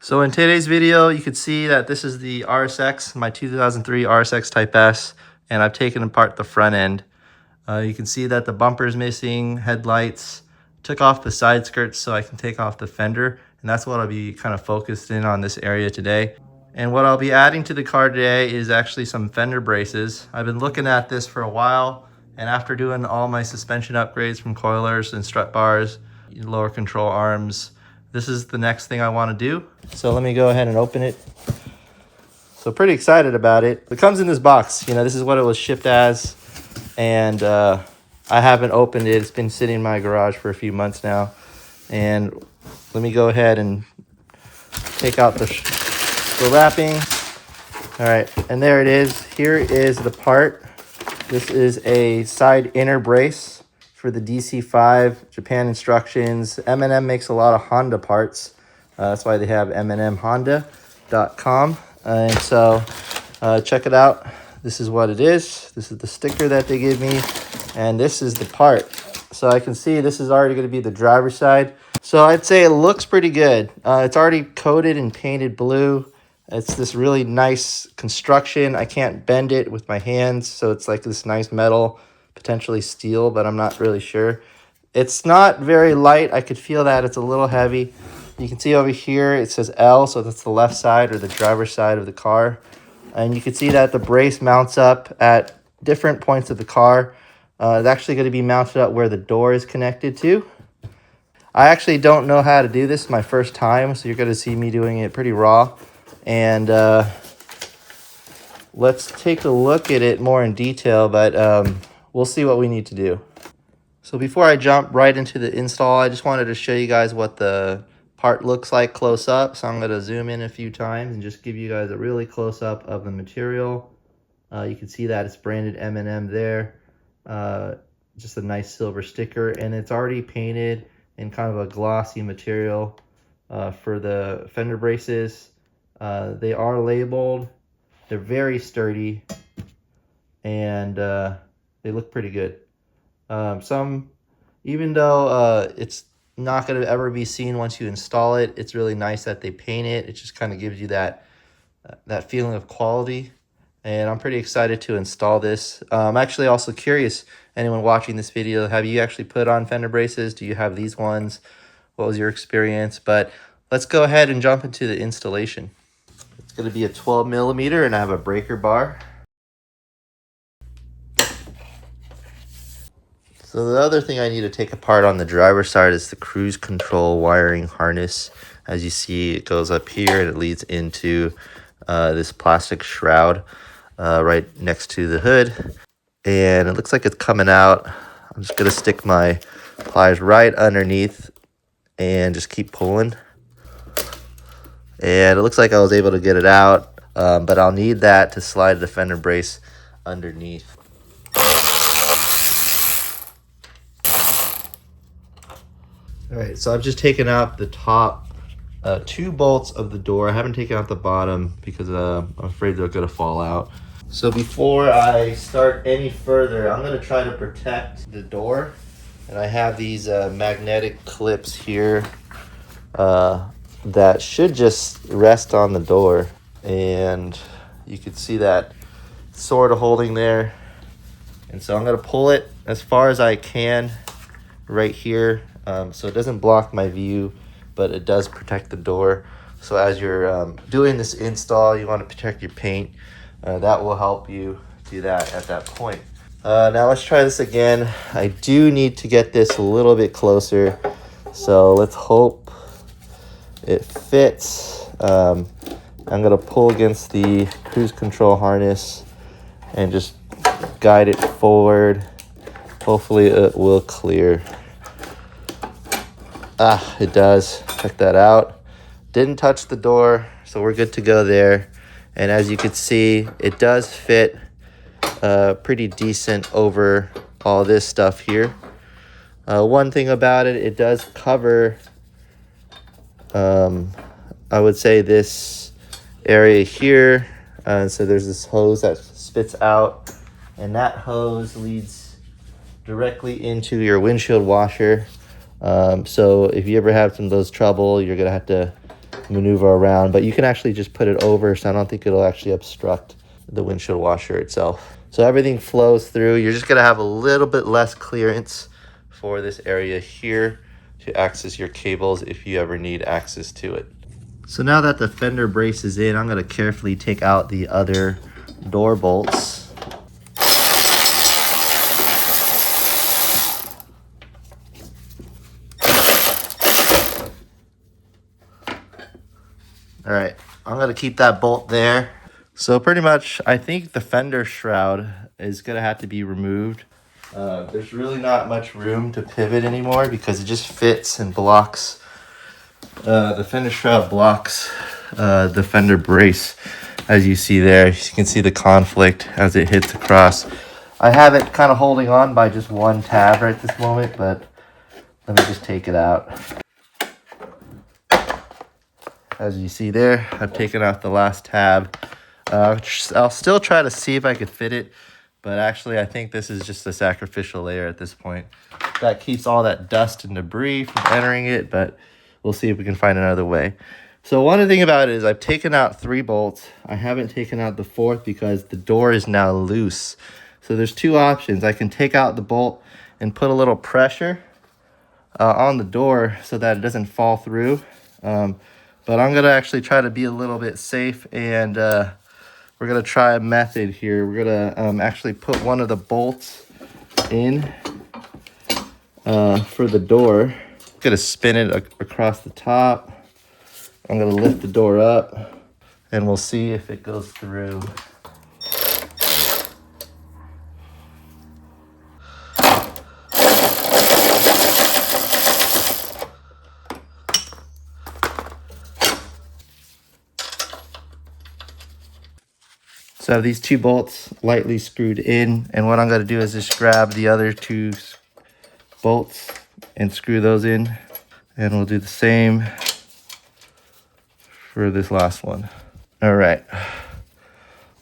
So in today's video, you can see that this is the RSX, my 2003 RSX Type S, and I've taken apart the front end. You can see that the bumper is missing, headlights, took off the side skirts so I can take off the fender, and that's what I'll be kind of focused in on this area today. And what I'll be adding to the car today is actually some fender braces. I've been looking at this for a while, and after doing all my suspension upgrades from coilers and strut bars, lower control arms, this is the next thing I want to do. So let me go ahead and open it. So pretty excited about it. It comes in this box. You know, this is what it was shipped as. And I haven't opened it. It's been sitting in my garage for a few months now. And let me go ahead and take out the wrapping. All right, and there it is. Here is the part. This is a side inner brace for the DC5 Japan instructions. M&M makes a lot of Honda parts. That's why they have mnmhonda.com. And so check it out. This is what it is. This is the sticker that they give me. And this is the part. So I can see this is already going to be the driver's side. So I'd say it looks pretty good. It's already coated and painted blue. It's this really nice construction. I can't bend it with my hands. So it's like this nice metal, potentially steel, but I'm not really sure. It's not very light. I could feel that it's a little heavy. You can see over here it says L, so that's the left side or the driver's side of the car. And you can see that the brace mounts up at different points of the car. It's actually going to be mounted up where the door is connected to. I actually don't know how to do this my first time, so you're going to see me doing it pretty raw. And let's take a look at it more in detail, but we'll see what we need to do. So before I jump right into the install, I just wanted to show you guys what the part looks like close up. So I'm going to zoom in a few times and just give you guys a really close up of the material. You can see that it's branded M&M there. Just a nice silver sticker, and it's already painted in kind of a glossy material for the fender braces. They are labeled. They're very sturdy, and they look pretty good. Even though it's not going to ever be seen once you install it, it's really nice that they paint it. It just kind of gives you that feeling of quality, and I'm pretty excited to install this. I'm actually also curious, anyone watching this video, have you actually put on fender braces? Do you have these ones? What was your experience? But let's go ahead and jump into the installation. It's going to be a 12 millimeter, and I have a breaker bar. So the other thing I need to take apart on the driver's side is the cruise control wiring harness. As you see, it goes up here and it leads into this plastic shroud right next to the hood. And it looks like it's coming out. I'm just going to stick my pliers right underneath and just keep pulling. And it looks like I was able to get it out, but I'll need that to slide the fender brace underneath. All right, so I've just taken out the top 2 bolts of the door. I haven't taken out the bottom because I'm afraid they're going to fall out. So before I start any further, I'm going to try to protect the door. And I have these magnetic clips here that should just rest on the door. And you can see that sort of holding there. And so I'm going to pull it as far as I can right here. So it doesn't block my view, but it does protect the door. So as you're doing this install, you want to protect your paint. That will help you do that at that point. Now let's try this again. I do need to get this a little bit closer. So let's hope it fits. I'm going to pull against the cruise control harness and just guide it forward. Hopefully it will clear. It does. Check that out. Didn't touch the door, so we're good to go there. And as you can see, it does fit pretty decent over all this stuff here. One thing about it, it does cover, I would say, this area here. So there's this hose that spits out, and that hose leads directly into your windshield washer. So if you ever have some of those trouble, you're gonna have to maneuver around, but you can actually just put it over, so I don't think it'll actually obstruct the windshield washer itself. So everything flows through. You're just gonna have a little bit less clearance for this area here to access your cables if you ever need access to it. So now that the fender brace is in, I'm gonna carefully take out the other door bolts. All right, I'm gonna keep that bolt there. So pretty much, I think the fender shroud is gonna have to be removed. There's really not much room to pivot anymore because it just fits and blocks. The fender shroud blocks the fender brace, as you see there. You can see the conflict as it hits across. I have it kind of holding on by just one tab right this moment, but let me just take it out. As you see there, I've taken out the last tab. I'll still try to see if I could fit it, but actually I think this is just a sacrificial layer at this point. That keeps all that dust and debris from entering it, but we'll see if we can find another way. So one thing about it is I've taken out 3 bolts. I haven't taken out the 4th because the door is now loose. So there's 2 options. I can take out the bolt and put a little pressure on the door so that it doesn't fall through. But I'm gonna actually try to be a little bit safe, and we're gonna try a method here. We're gonna actually put one of the bolts in for the door. I'm gonna spin it across the top. I'm gonna lift the door up, and we'll see if it goes through. So I have these 2 bolts lightly screwed in, and what I'm going to do is just grab the other 2 bolts and screw those in, and we'll do the same for this last one. All right.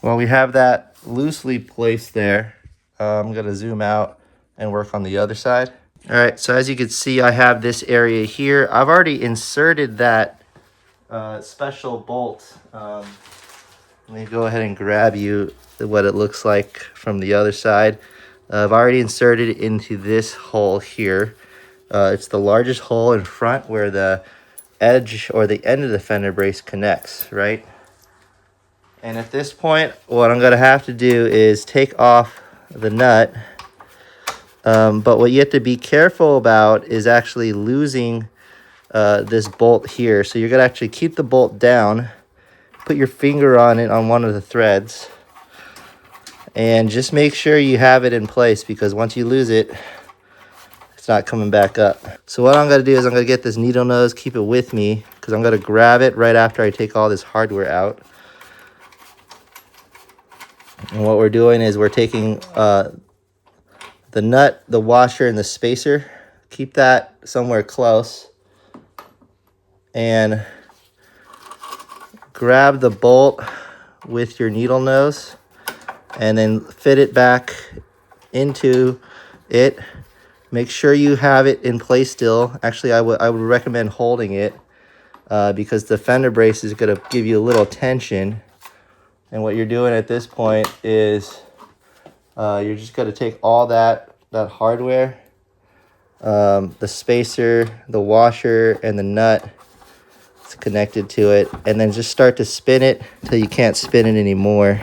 Well, we have that loosely placed there. I'm going to zoom out and work on the other side. All right, so as you can see, I have this area here. I've already inserted that special bolt. Let me go ahead and grab you what it looks like from the other side. I've already inserted it into this hole here. It's the largest hole in front where the edge or the end of the fender brace connects, right? And at this point, what I'm gonna have to do is take off the nut. But what you have to be careful about is actually losing this bolt here. So you're gonna actually keep the bolt down, put your finger on it on one of the threads, and just make sure you have it in place, because once you lose it, it's not coming back up. So what I'm going to do is I'm going to get this needle nose, keep it with me, because I'm going to grab it right after I take all this hardware out. And what we're doing is we're taking the nut, the washer, and the spacer. Keep that somewhere close, and grab the bolt with your needle nose and then fit it back into it. Make sure you have it in place still. Actually, I would recommend holding it because the fender brace is going to give you a little tension. And what you're doing at this point is you're just going to take all that hardware, the spacer, the washer, and the nut connected to it, and then just start to spin it until you can't spin it anymore,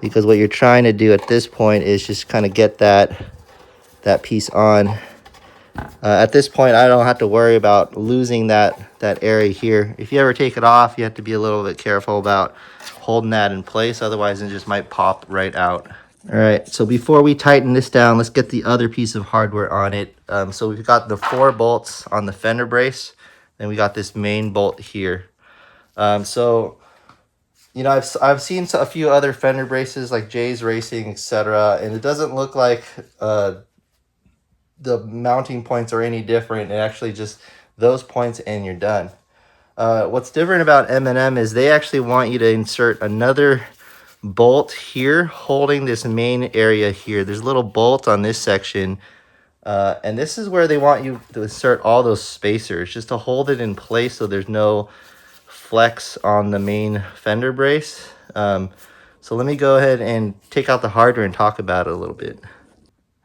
because what you're trying to do at this point is just kind of get that piece on. At this point, I don't have to worry about losing that area here. If you ever take it off, you have to be a little bit careful about holding that in place, otherwise it just might pop right out. All right, so before we tighten this down, let's get the other piece of hardware on it. So we've got the 4 bolts on the fender brace, and we got this main bolt here. So, you know, I've seen a few other fender braces like Jay's Racing, etc., and it doesn't look like the mounting points are any different. It actually just those points and you're done. What's different about M&M is they actually want you to insert another bolt here holding this main area here. There's a little bolt on this section. And this is where they want you to insert all those spacers, just to hold it in place so there's no flex on the main fender brace. So let me go ahead and take out the hardware and talk about it a little bit.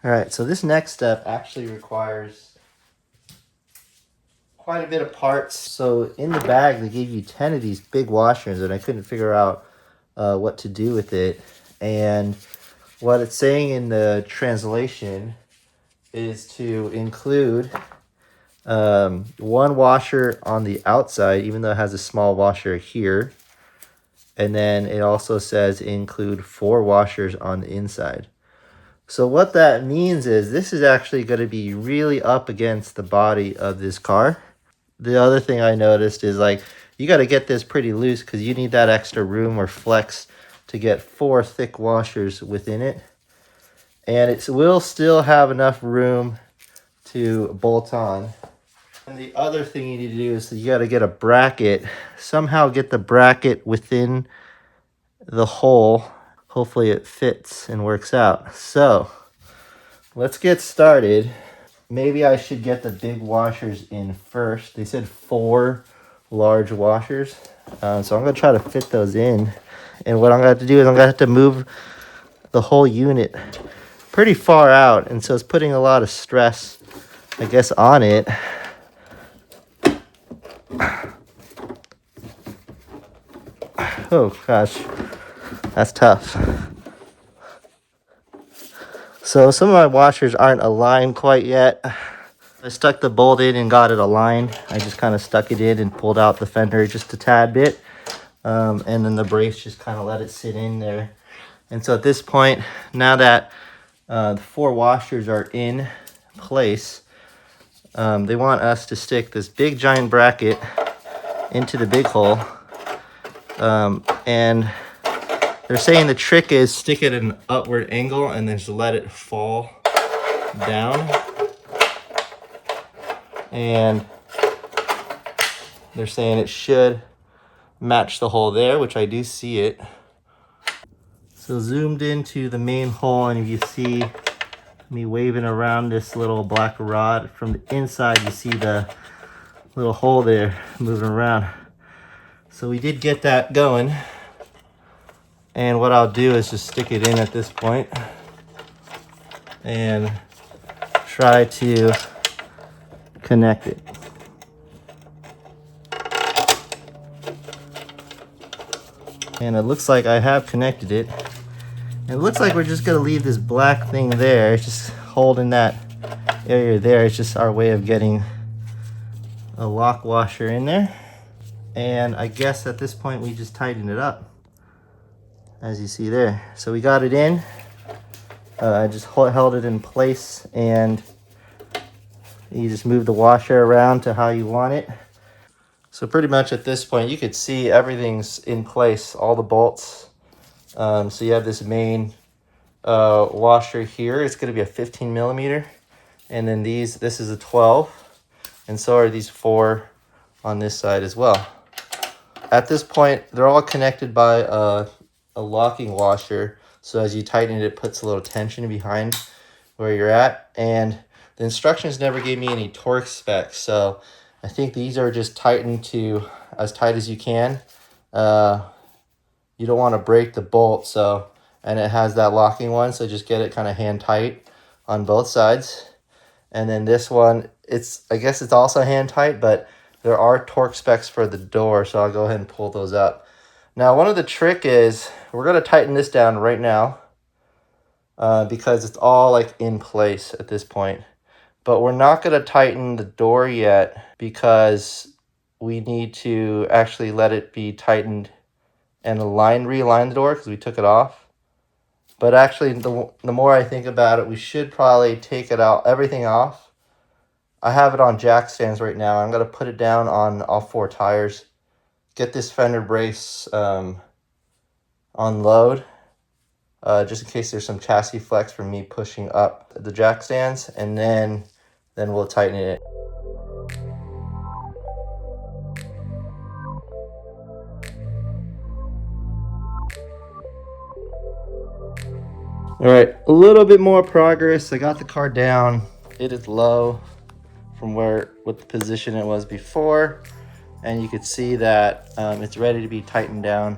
All right, so this next step actually requires quite a bit of parts. So in the bag, they gave you 10 of these big washers, and I couldn't figure out what to do with it. And what it's saying in the translation is to include one washer on the outside, even though it has a small washer here. And then it also says include 4 washers on the inside. So what that means is this is actually going to be really up against the body of this car. The other thing I noticed is like you got to get this pretty loose because you need that extra room or flex to get 4 thick washers within it. And it will still have enough room to bolt on. And the other thing you need to do is you got to get a bracket, somehow get the bracket within the hole. Hopefully it fits and works out. So let's get started. Maybe I should get the big washers in first. They said 4 large washers. So I'm going to try to fit those in. And what I'm going to have to do is I'm going to have to move the whole unit pretty far out. And so it's putting a lot of stress, I guess, on it. Oh, gosh. That's tough. So some of my washers aren't aligned quite yet. I stuck the bolt in and got it aligned. I just kind of stuck it in and pulled out the fender just a tad bit. And then the brace just kind of let it sit in there. And so at this point, now that the 4 washers are in place, they want us to stick this big giant bracket into the big hole. And they're saying the trick is stick it at an upward angle and then just let it fall down. And they're saying it should match the hole there, which I do see it. So zoomed into the main hole, and if you see me waving around this little black rod from the inside, you see the little hole there moving around. So we did get that going. And what I'll do is just stick it in at this point and try to connect it. And it looks like I have connected it. It looks like we're just gonna leave this black thing there. It's just holding that area there. It's just our way of getting a lock washer in there. And I guess at this point we just tighten it up, as you see there. So we got it in. I just held it in place, and you just move the washer around to how you want it. So pretty much at this point, you could see everything's in place, all the bolts. So you have this main washer here. It's going to be a 15 millimeter. And then this is a 12. And so are these 4 on this side as well. At this point, they're all connected by a locking washer. So as you tighten it, it puts a little tension behind where you're at. And the instructions never gave me any torque specs. So I think these are just tightened to as tight as you can. You don't want to break the bolt, and it has that locking one, so just get it kind of hand tight on both sides. And then this one, I guess it's also hand tight, but there are torque specs for the door, so I'll go ahead and pull those up. Now, one of the trick is we're going to tighten this down right now because it's all like in place at this point. But we're not going to tighten the door yet because we need to actually let it be tightened and realign the door because we took it off. But actually, the more I think about it, we should probably take everything off. I have it on jack stands right now. I'm going to put it down on all 4 tires, get this fender brace on load, just in case there's some chassis flex from me pushing up the jack stands, and then we'll tighten it. All right, a little bit more progress. I got the car down. It is low from what the position it was before. and you can see that it's ready to be tightened down.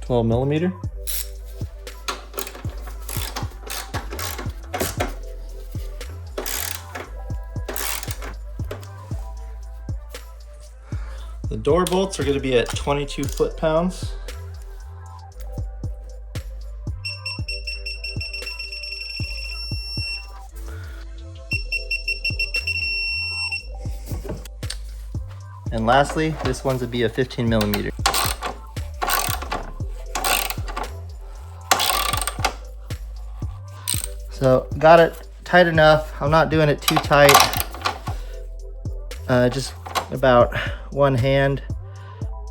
$12mm. The door bolts are going to be at 22 foot-pounds. And lastly, this one's would be a 15mm. So got it tight enough. I'm not doing it too tight. Just about one hand.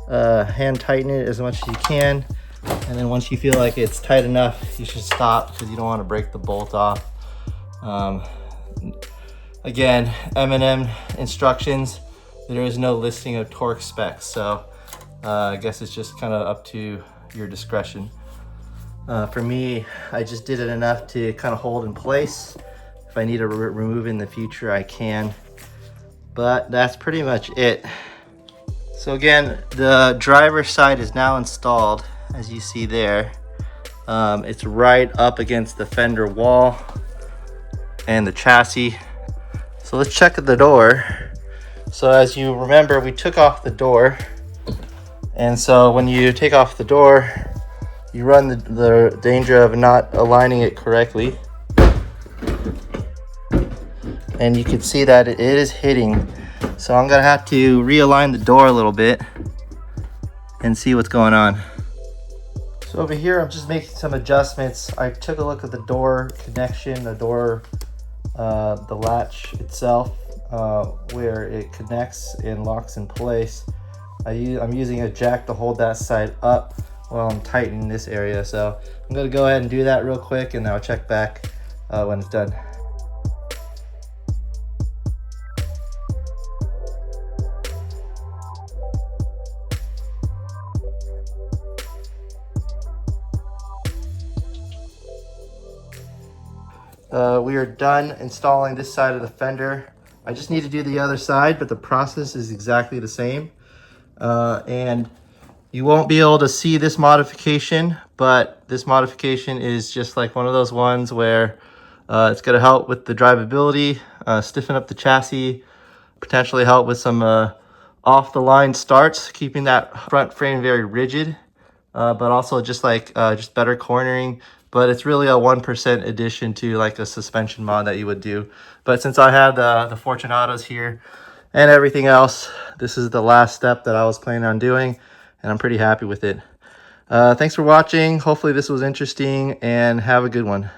Hand tighten it as much as you can. And then once you feel like it's tight enough, you should stop because you don't want to break the bolt off. Again, M&M instructions, there is no listing of torque specs. So I guess it's just kind of up to your discretion. For me, I just did it enough to kind of hold in place. If I need to remove in the future, I can. But that's pretty much it. So again, the driver's side is now installed, as you see there. It's right up against the fender wall and the chassis. So let's check the door. So as you remember, we took off the door. And so when you take off the door, you run the danger of not aligning it correctly. And you can see that it is hitting. So I'm gonna have to realign the door a little bit and see what's going on. So over here, I'm just making some adjustments. I took a look at the door connection, the door, the latch itself, where it connects and locks in place. I'm using a jack to hold that side up while I'm tightening this area. So I'm gonna go ahead and do that real quick, and then I'll check back when it's done. We are done installing this side of the fender. I just need to do the other side, but the process is exactly the same. And you won't be able to see this modification, but this modification is just like one of those ones where it's going to help with the drivability, stiffen up the chassis, potentially help with some off the line starts, keeping that front frame very rigid, but also just better cornering. But it's really a 1% addition to like a suspension mod that you would do. But since I have the Fortunatos here and everything else, this is the last step that I was planning on doing, and I'm pretty happy with it. Thanks for watching. Hopefully this was interesting, and have a good one.